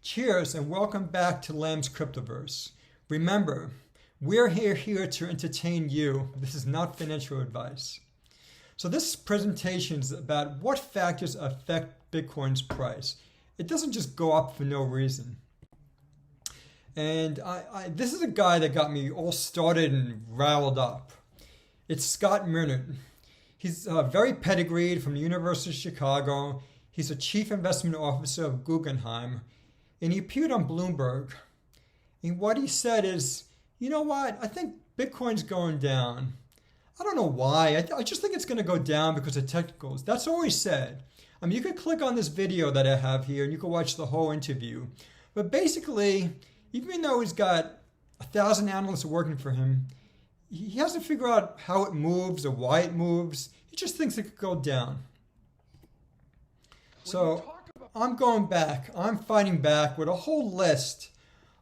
Cheers and welcome back to Lamb's Cryptoverse. Remember, we're here to entertain you. This is not financial advice. So this presentation is about what factors affect Bitcoin's price. It doesn't just go up for no reason. And this is a guy that got me all started and riled up. It's Scott Minerd. He's very pedigreed from the University of Chicago. He's a chief investment officer of Guggenheim. And he appeared on Bloomberg. And what he said is, you know what? I think Bitcoin's going down. I don't know why. I just think it's going to go down because of technicals. That's all he said. I mean, you could click on this video that I have here and you can watch the whole interview. But basically, even though he's got 1,000 analysts working for him, he hasn't figured out how it moves or why it moves. He just thinks it could go down. So I'm going back. I'm fighting back with a whole list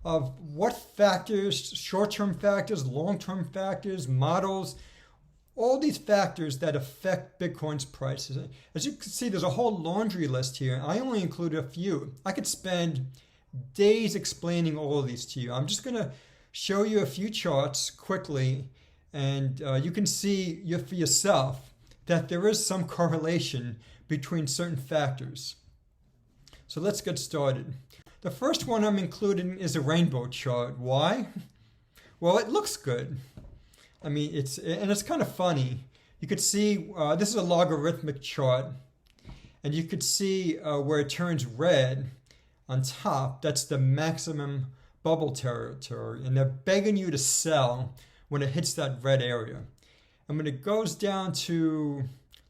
of what factors, short-term factors, long-term factors, models, all these factors that affect Bitcoin's prices. As you can see, there's a whole laundry list here. I only included a few. I could spend days explaining all of these to you. I'm just going to show you a few charts quickly, and you can see for yourself that there is some correlation between certain factors. So let's get started. The first one I'm including is a rainbow chart. Why? Well, it looks good. I mean, it's kind of funny. You could see this is a logarithmic chart, and you could see where it turns red on top. That's the maximum bubble territory, and they're begging you to sell when it hits that red area. And when it goes down to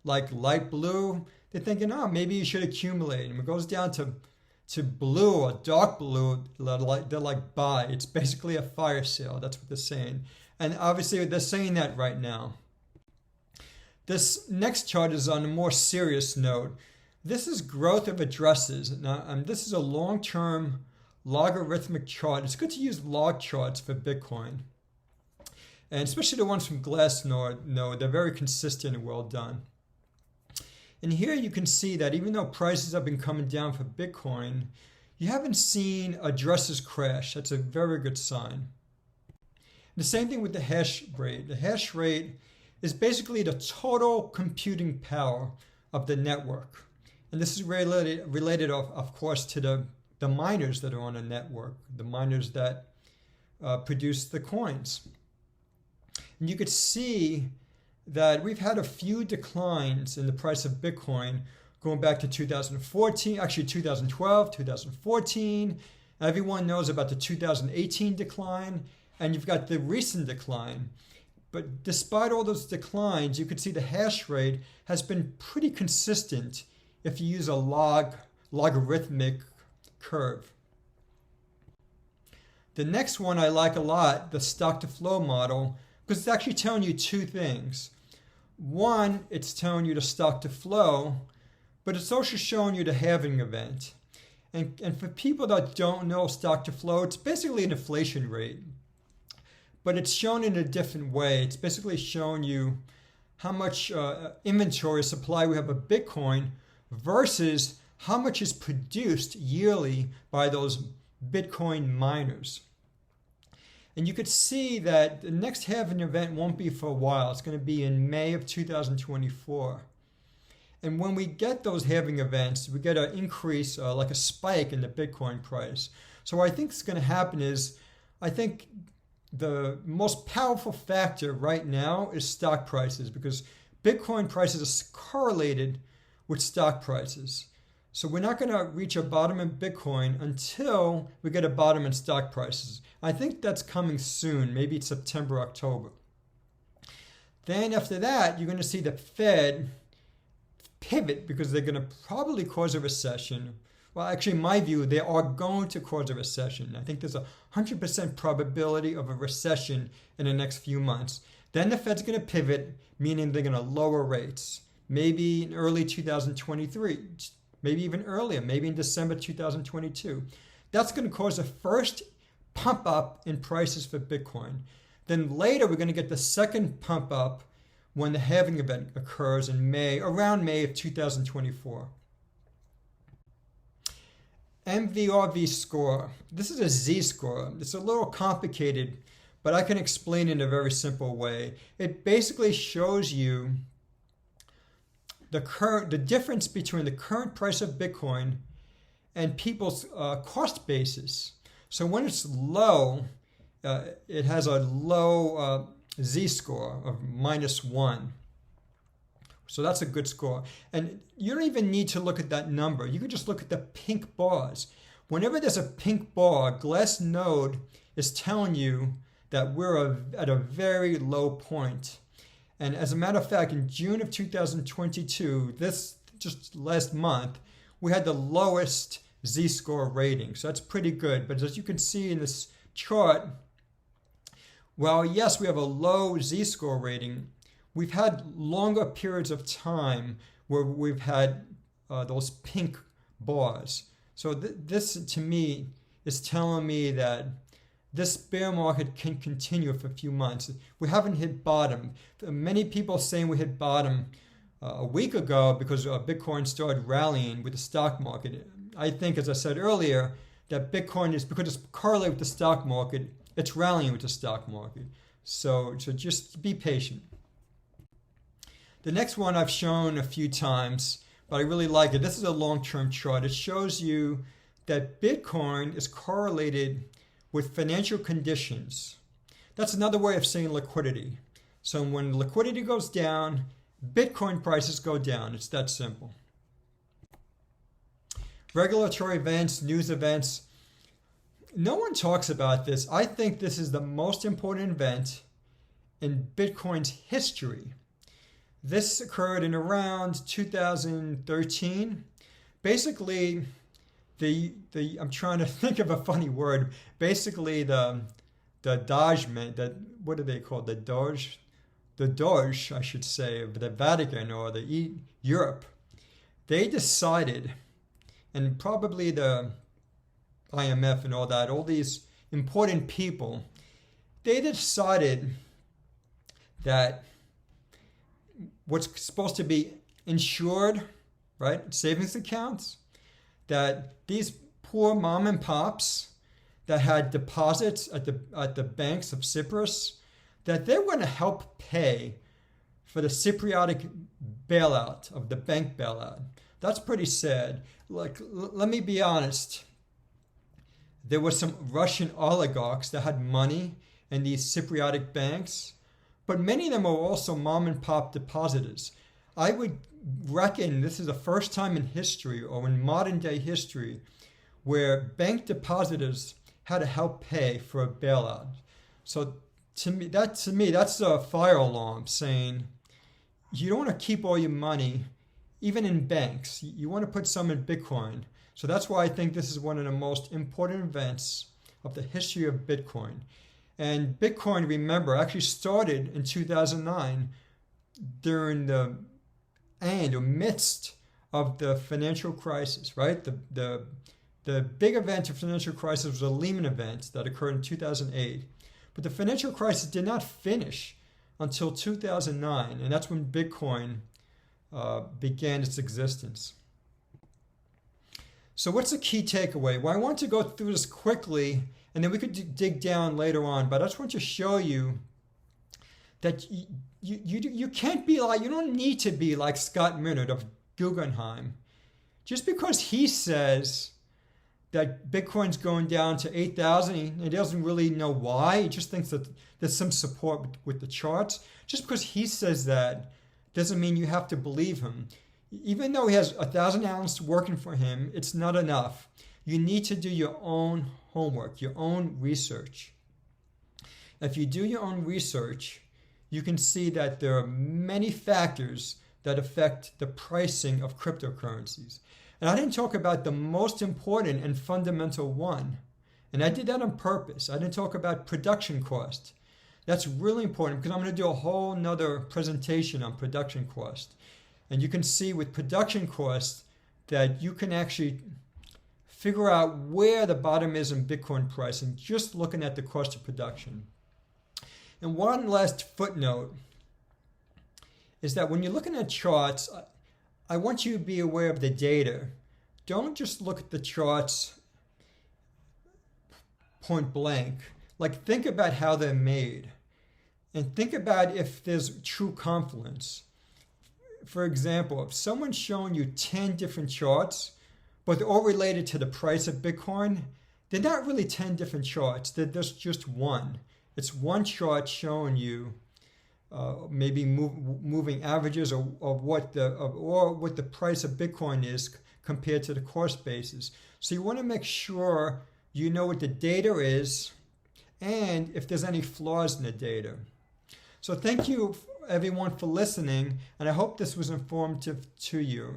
like light blue, they're thinking, oh, maybe you should accumulate. And when it goes down to blue or dark blue, they're like buy. It's basically a fire sale. That's what they're saying. And obviously they're saying that right now. This next chart is on a more serious note. This is growth of addresses. Now, this is a long-term logarithmic chart. It's good to use log charts for Bitcoin. And especially the ones from Glassnode, they're very consistent and well done. And here you can see that even though prices have been coming down for Bitcoin, you haven't seen addresses crash. That's a very good sign. The same thing with the hash rate. The hash rate is basically the total computing power of the network. And this is related of course, to the miners that are on the network, the miners that produce the coins. And you could see that we've had a few declines in the price of Bitcoin going back to 2014, actually 2012, 2014. Everyone knows about the 2018 decline, and you've got the recent decline. But despite all those declines, you could see the hash rate has been pretty consistent if you use a logarithmic curve. The next one I like a lot, the stock to flow model, because it's actually telling you two things. One, it's telling you the stock to flow, but it's also showing you the halving event. And for people that don't know stock to flow, it's basically an inflation rate. But it's shown in a different way. It's basically showing you how much inventory supply we have of Bitcoin versus how much is produced yearly by those Bitcoin miners. And you could see that the next halving event won't be for a while. It's going to be in May of 2024. And when we get those halving events, we get an increase, like a spike in the Bitcoin price. So what I think is going to happen is, I think the most powerful factor right now is stock prices, because Bitcoin prices are correlated with stock prices. So we're not going to reach a bottom in Bitcoin until we get a bottom in stock prices. I think that's coming soon, maybe it's September, October. Then after that, you're going to see the Fed pivot because they're going to probably cause a recession. Well, actually, in my view, they are going to cause a recession. I think there's a 100% probability of a recession in the next few months. Then the Fed's going to pivot, meaning they're going to lower rates, maybe in early 2023. Maybe even earlier, maybe in December 2022. That's going to cause a first pump up in prices for Bitcoin. Then later, we're going to get the second pump up when the halving event occurs in May, around May of 2024. MVRV score. This is a Z-score. It's a little complicated, but I can explain it in a very simple way. It basically shows you the difference between the current price of Bitcoin and people's cost basis. So when it's low, it has a low Z-score of -1. So that's a good score. And you don't even need to look at that number. You can just look at the pink bars. Whenever there's a pink bar, Glassnode is telling you that we're at a very low point. And as a matter of fact, in June of 2022, this just last month, we had the lowest Z-score rating. So that's pretty good. But as you can see in this chart, well, yes, we have a low Z-score rating. We've had longer periods of time where we've had those pink bars. So this, to me, is telling me that this bear market can continue for a few months. We haven't hit bottom. Many people saying we hit bottom a week ago because Bitcoin started rallying with the stock market. I think, as I said earlier, that Bitcoin is, because it's correlated with the stock market, it's rallying with the stock market. So just be patient. The next one I've shown a few times, but I really like it. This is a long-term chart. It shows you that Bitcoin is correlated with financial conditions. That's another way of saying liquidity. So when liquidity goes down, Bitcoin prices go down. It's that simple. Regulatory events, news events. No one talks about this. I think this is the most important event in Bitcoin's history. This occurred in around 2013. Basically, I'm trying to think of a funny word. Basically, the Dojman, what do they call it? The Doge, I should say, of the Vatican or the Europe. They decided, and probably the IMF and all that, all these important people, they decided that what's supposed to be insured, right, savings accounts, that these poor mom and pops that had deposits at the banks of Cyprus, that they were going to help pay for the Cypriotic bailout, of the bank bailout. That's pretty sad. Like, let me be honest. There were some Russian oligarchs that had money in these Cypriotic banks, but many of them are also mom and pop depositors. I would reckon this is the first time in history, or in modern day history, where bank depositors had to help pay for a bailout. So to me, that's a fire alarm saying you don't want to keep all your money, even in banks. You want to put some in Bitcoin. So that's why I think this is one of the most important events of the history of Bitcoin. And Bitcoin, remember, actually started in 2009 during the midst of the financial crisis, right? The big event of financial crisis was a Lehman event that occurred in 2008. But the financial crisis did not finish until 2009, and that's when Bitcoin began its existence. So what's the key takeaway? Well, I want to go through this quickly, and then we could dig down later on, but I just want to show you that you can't be like, you don't need to be like Scott Minerd of Guggenheim. Just because he says that Bitcoin's going down to 8,000, he doesn't really know why. He just thinks that there's some support with the charts. Just because he says that doesn't mean you have to believe him. Even though he has 1,000 analysts working for him, it's not enough. You need to do your own homework, your own research. If you do your own research, you can see that there are many factors that affect the pricing of cryptocurrencies. And I didn't talk about the most important and fundamental one. And I did that on purpose. I didn't talk about production cost. That's really important because I'm going to do a whole nother presentation on production cost. And you can see with production cost that you can actually figure out where the bottom is in Bitcoin pricing just looking at the cost of production. And one last footnote is that when you're looking at charts, I want you to be aware of the data. Don't just look at the charts point blank. Like, think about how they're made. And think about if there's true confluence. For example, if someone's showing you 10 different charts, but they're all related to the price of Bitcoin, they're not really 10 different charts. They're just one. It's one chart showing you maybe moving averages or what the price of Bitcoin is compared to the cost basis. So you want to make sure you know what the data is and if there's any flaws in the data. So thank you everyone for listening, and I hope this was informative to you.